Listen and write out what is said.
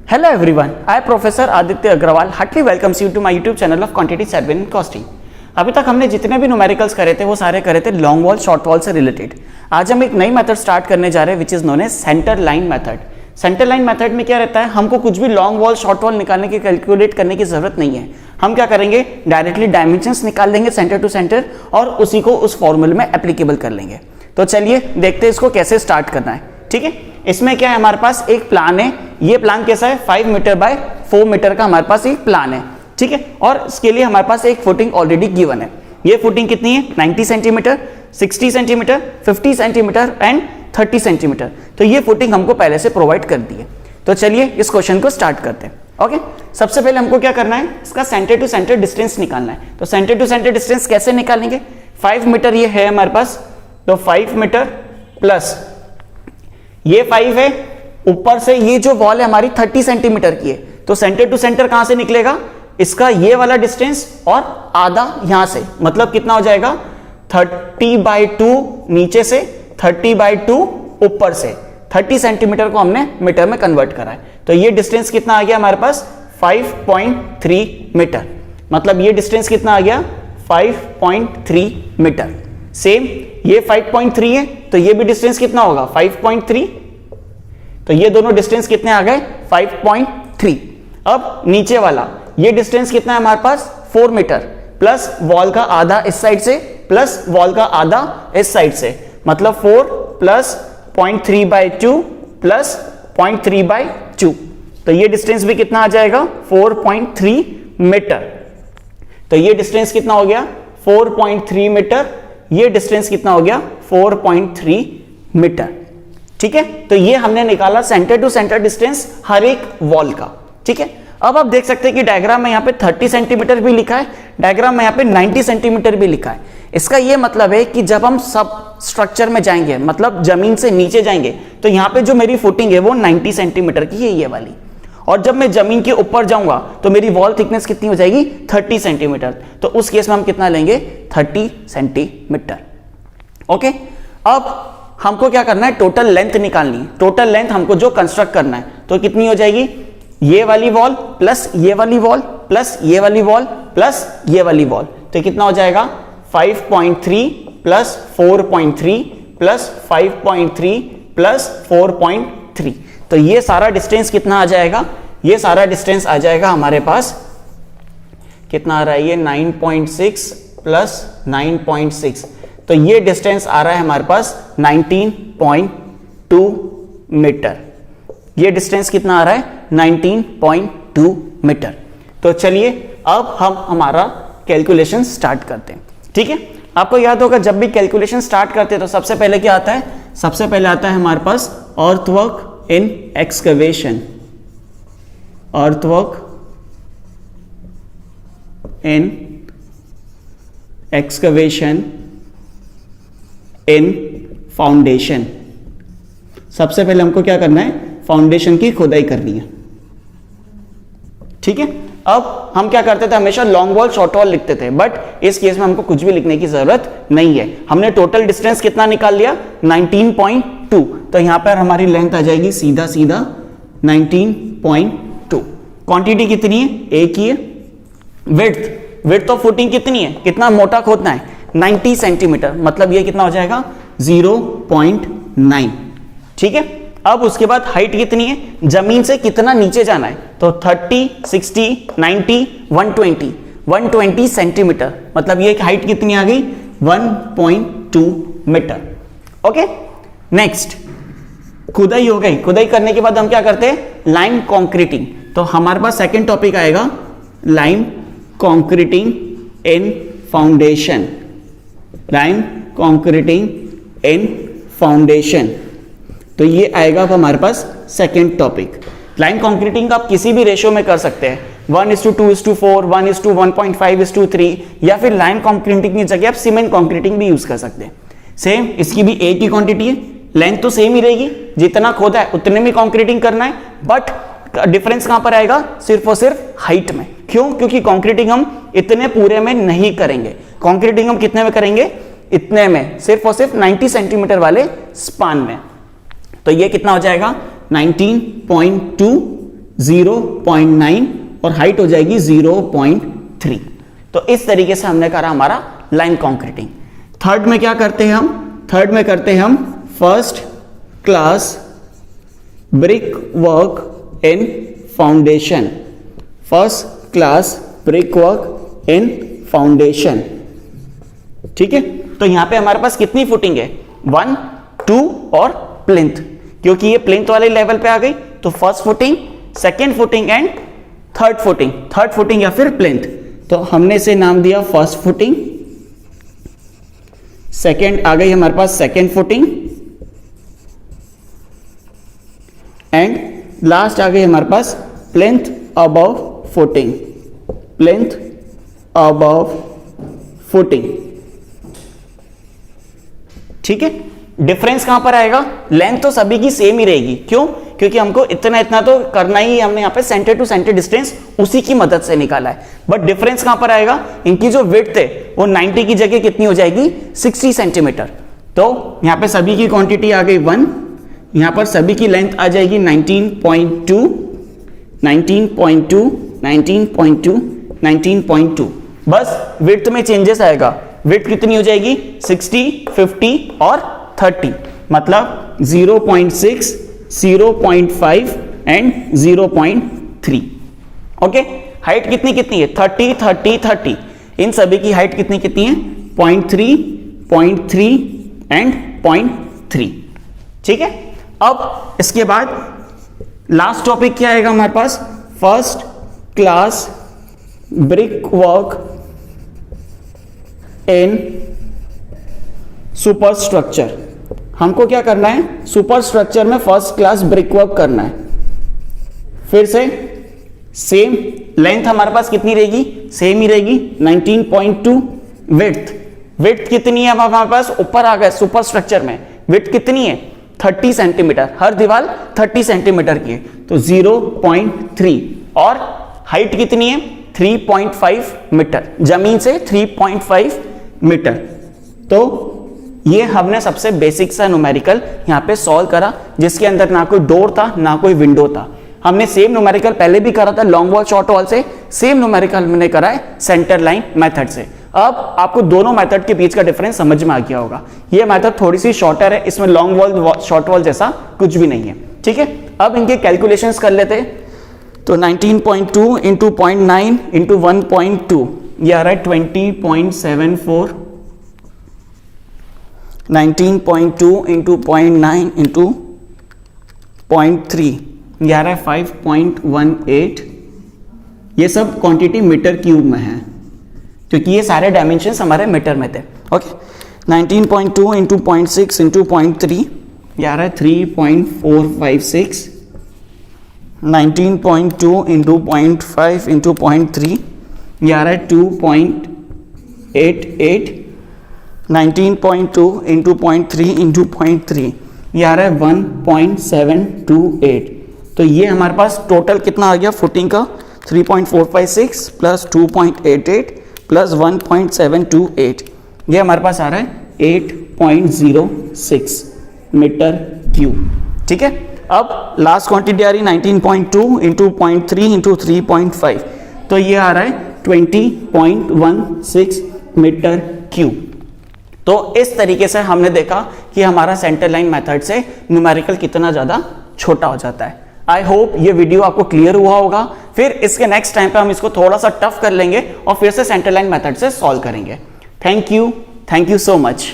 Hello everyone, I Professor Aditya Agrawal heartily welcomes you to my YouTube channel of Quantity Survey and Costing। अभी तक हमने जितने भी numericals करे थे वो सारे करे थे लॉन्ग वॉल शॉर्ट वॉल से रिलेटेड। आज हम एक नई मेथड स्टार्ट करने जा रहे हैं which is known as centre line method. Centre line method में क्या रहता है, हमको कुछ भी लॉन्ग वॉल शॉर्ट वॉल निकालने की कैलकुलेट करने की जरूरत नहीं है। हम क्या करेंगे, डायरेक्टली डायमेंशंस निकाल देंगे सेंटर टू सेंटर और उसी को उस फॉर्मूले में एप्लीकेबल कर लेंगे। तो चलिए देखते हैं इसको कैसे स्टार्ट करना है। ठीक है, इसमें क्या है, हमारे पास एक प्लान है। ये प्लान कैसा है, 5 मीटर बाय 4 मीटर का हमारे पास एक प्लान है। ठीक है, और इसके लिए हमारे पास एक फुटिंग ऑलरेडी गिवन है। ये फुटिंग कितनी है, 90 centimetre, 60 centimetre, 50 centimetre and 30 centimetre. तो ये फुटिंग हमको पहले से प्रोवाइड कर दी है। तो चलिए इस क्वेश्चन को स्टार्ट करते हैं। ओके, सबसे पहले हमको क्या करना है, इसका सेंटर टू सेंटर डिस्टेंस निकालना है। तो सेंटर टू सेंटर डिस्टेंस कैसे निकालेंगे, 5 मीटर ये है हमारे पास, तो 5 मीटर प्लस ये 5 है, ऊपर से ये जो वॉल है हमारी 30 सेंटीमीटर की है। तो सेंटर टू सेंटर कहां से निकलेगा, इसका ये वाला डिस्टेंस और आधा यहां से, मतलब कितना हो जाएगा 30/2 नीचे से, 30/2 ऊपर से। 30 सेंटीमीटर को हमने मीटर में कन्वर्ट करा है। तो ये डिस्टेंस कितना आ गया हमारे पास, 5.3 मीटर। मतलब ये डिस्टेंस कितना आ गया, 5.3 मीटर। सेम ये 5.3 है, तो ये भी डिस्टेंस कितना होगा, 5.3। तो ये दोनों डिस्टेंस कितने आ गए, 5.3। अब नीचे वाला ये डिस्टेंस कितना है हमारे पास, 4 मीटर प्लस वॉल का आधा इस साइड से प्लस वॉल का आधा इस साइड से, मतलब 4 प्लस 0.3/2 प्लस 0.3/2। तो ये डिस्टेंस भी कितना आ जाएगा, 4.3 मीटर। तो ये डिस्टेंस कितना हो गया, 4.3 मीटर। ये डिस्टेंस कितना हो गया, 4.3 मीटर। ठीक है, तो ये हमने निकाला सेंटर टू सेंटर डिस्टेंस हर एक वॉल का। ठीक है, अब आप देख सकते हैं कि डायग्राम में यहाँ पे 30 सेंटीमीटर भी लिखा है, डायग्राम में यहाँ पे 90 सेंटीमीटर भी लिखा है। इसका ये मतलब है कि जब हम सब स्ट्रक्चर में जाएंगे, मतलब जमीन से नीचे जाएंगे, तो यहाँ पे जो मेरी फुटिंग है वो 90 सेंटीमीटर की है, ये वाली। और जब मैं जमीन के ऊपर जाऊंगा तो मेरी वॉल थिकनेस कितनी हो जाएगी, 30 सेंटीमीटर। तो उस केस में हम कितना लेंगे, 30 सेंटीमीटर। ओके, अब हमको क्या करना है, टोटल लेंथ निकालनी है। टोटल लेंथ हमको जो कंस्ट्रक्ट करना है, तो कितनी हो जाएगी, ये वाली वॉल प्लस ये वाली वॉल प्लस ये वाली वॉल प्लस ये वाली वॉल। तो कितना हो जाएगा, 5.3 प्लस 4.3 प्लस 5.3 प्लस 4.3। तो ये सारा डिस्टेंस कितना आ जाएगा, ये सारा डिस्टेंस आ जाएगा हमारे पास, कितना आ रहा है, ये 9.6 प्लस 9.6। तो ये डिस्टेंस आ रहा है हमारे पास 19.2 मीटर। ये डिस्टेंस कितना आ रहा है, 19.2 मीटर। तो चलिए अब हम हमारा कैलकुलेशन स्टार्ट करते हैं। ठीक है, आपको याद होगा जब भी कैलकुलेशन स्टार्ट करते हैं तो सबसे पहले क्या आता है, सबसे पहले आता है हमारे पास earthwork in excavation. Earthwork in excavation in foundation. सबसे पहले हमको क्या करना है, फाउंडेशन की खुदाई करनी है। ठीक है, अब हम क्या करते थे, हमेशा लॉन्ग वॉल शॉर्ट वॉल लिखते थे, बट इस केस में हमको कुछ भी लिखने की जरूरत नहीं है। हमने टोटल डिस्टेंस कितना निकाल लिया, 19.2। तो यहां पर हमारी लेंथ आ जाएगी सीधा सीधा 19.2। क्वांटिटी कितनी है, एक ही है। विड्थ ऑफ फुटिंग कितनी है, कितना मोटा खोदना है, 90 सेंटीमीटर, मतलब ये कितना हो जाएगा, 0.9। ठीक है, अब उसके बाद हाइट कितनी है, जमीन से कितना नीचे जाना है, तो 30, 60, 90, 120 सेंटीमीटर, मतलब ये हाइट कितनी आ गई, 1.2 मीटर। ओके, नेक्स्ट खुदाई हो गई। खुदाई करने के बाद हम क्या करते हैं, लाइन कॉन्क्रीटिंग। तो हमारे पास सेकंड टॉपिक आएगा, लाइन कॉन्क्रीटिंग इन फाउंडेशन। लाइन कॉन्क्रीटिंग इन फाउंडेशन, तो ये आएगा हमारे पास सेकेंड टॉपिक। लाइन कॉन्क्रीटिंग आप किसी भी रेशियो में कर सकते हैं, 1:2:4, 1:1.5:3, या फिर लाइन कॉन्क्रीटिंग की जगह आप सीमेंट कॉन्क्रीटिंग भी यूज कर सकते हैं। सेम, इसकी भी एक ही क्वांटिटी है, लेंथ तो सेम ही रहेगी, जितना खोदा है उतने में कॉन्क्रीटिंग करना है, बट डिफरेंस कहां पर आएगा, सिर्फ और सिर्फ हाइट में। क्यों, क्योंकि कॉन्क्रीटिंग हम इतने पूरे में नहीं करेंगे, कॉन्क्रीटिंग हम कितने में करेंगे, इतने में, सिर्फ और सिर्फ 90 सेंटीमीटर वाले स्पान में। तो ये कितना हो जाएगा, 19.2 0.9 और हाइट हो जाएगी 0.3। तो इस तरीके से हमने करा हमारा लाइन कंक्रीटिंग। थर्ड में क्या करते हैं हम? थर्ड में करते हैं हम फर्स्ट क्लास ब्रिक वर्क इन foundation. First class brick work इन फाउंडेशन। ठीक है, तो यहां पे हमारे पास कितनी फुटिंग है? 1, 2 और प्लिंथ। क्योंकि ये प्लिंथ वाले लेवल पे आ गई तो first footing, second footing and third footing. Third footing या फिर प्लिंथ, तो हमने इसे नाम दिया फर्स्ट फुटिंग। सेकेंड आ गई हमारे पास सेकेंड फुटिंग एंड लास्ट आ गई हमारे पास plinth above footing. Plinth above footing. ठीक है, डिफरेंस कहां पर आएगा? लेंथ तो सभी की सेम ही रहेगी। क्यों? क्योंकि हमको इतना इतना तो करना ही, हमने यहां पे सेंटर टू सेंटर डिस्टेंस उसी की मदद से निकाला है। बट डिफरेंस कहां पर आएगा? इनकी जो विड्थ है वो 90 की जगह कितनी हो जाएगी? 60 सेंटीमीटर। तो यहां पे सभी की क्वांटिटी आ गई 1, यहां पर सभी की लेंथ आ जाएगी 19.2, 19.2, 19.2, 19.2। बस विड्थ में चेंजेस आएगा। विड्थ कितनी हो जाएगी? 60, 50 और 30। मतलब 0.6, 0.5 एंड 0.3। ओके, हाइट कितनी कितनी है? 30, 30, 30। इन सभी की हाइट कितनी कितनी है? 0.3, 0.3 एंड 0.3। ठीक है, अब इसके बाद लास्ट टॉपिक क्या आएगा हमारे पास? First class brick work in super structure. हमको क्या करना है? सुपर स्ट्रक्चर में फर्स्ट क्लास ब्रिक वर्क करना है। फिर से सेम लेंथ हमारे पास कितनी रहेगी? सेम ही रहेगी 19.2। विड्थ कितनी है हमारे पास? ऊपर आ गए सुपर स्ट्रक्चर में विड्थ कितनी है? 30 सेंटीमीटर। हर दीवार 30 सेंटीमीटर की है तो 0.3। और हाइट कितनी है? 3.5 मीटर। जमीन से 3.5 मीटर। तो ये हमने सबसे बेसिक सा न्यूमेरिकल यहाँ पे सॉल्व करा, जिसके अंदर ना कोई डोर था ना कोई विंडो था। हमने सेम न्यूमेरिकल पहले भी करा था लॉन्ग वॉल शॉर्ट वॉल से, सेम न्यूमेरिकल हमने करा है सेंटर लाइन मेथड से। अब आपको दोनों मेथड के बीच का डिफरेंस समझ में आ गया होगा। ये मेथड थोड़ी सी शॉर्टर है, इसमें लॉन्ग वॉल शॉर्ट वॉल जैसा कुछ भी नहीं है। ठीक है, अब इनके कैलकुलेशंस कर लेते हैं। तो 19.2 इंटू 0.9 इंटू 1.2 ये आ रहा है 20.74। 19.2 इंटू 0.9 इंटू 0.3 ये आ रहा है 5.18। ये सब क्वांटिटी मीटर क्यूब में है क्योंकि ये सारे डायमेंशंस हमारे मीटर में थे। ओके, 19.2 इंटू 0.6 इंटू 0.3 ये आ रहा है 3.456। 19.2 इंटू 0.5 इंटू 0.3 ये आ रहा है 2.88। 19.2 इंटू 0.3 इंटू 0.3 ये आ रहा है 1.728। तो ये हमारे पास टोटल कितना आ गया फुटिंग का? 3.456 प्लस 2.88 प्लस 1.728। ये हमारे पास आ रहा है 8.06 मीटर क्यूब। ठीक है, अब लास्ट क्वांटिटी आ रही 19.2 इंटू 0.3 इंटू 3.5, तो ये आ रहा है 20.16 मीटर क्यूब। तो इस तरीके से हमने देखा कि हमारा सेंटर लाइन मेथड से न्यूमेरिकल कितना ज़्यादा छोटा हो जाता है। आई होप ये वीडियो आपको क्लियर हुआ होगा। फिर इसके नेक्स्ट टाइम पे हम इसको थोड़ा सा टफ कर लेंगे और फिर से सेंटर लाइन मेथड से सॉल्व करेंगे। Thank you so much.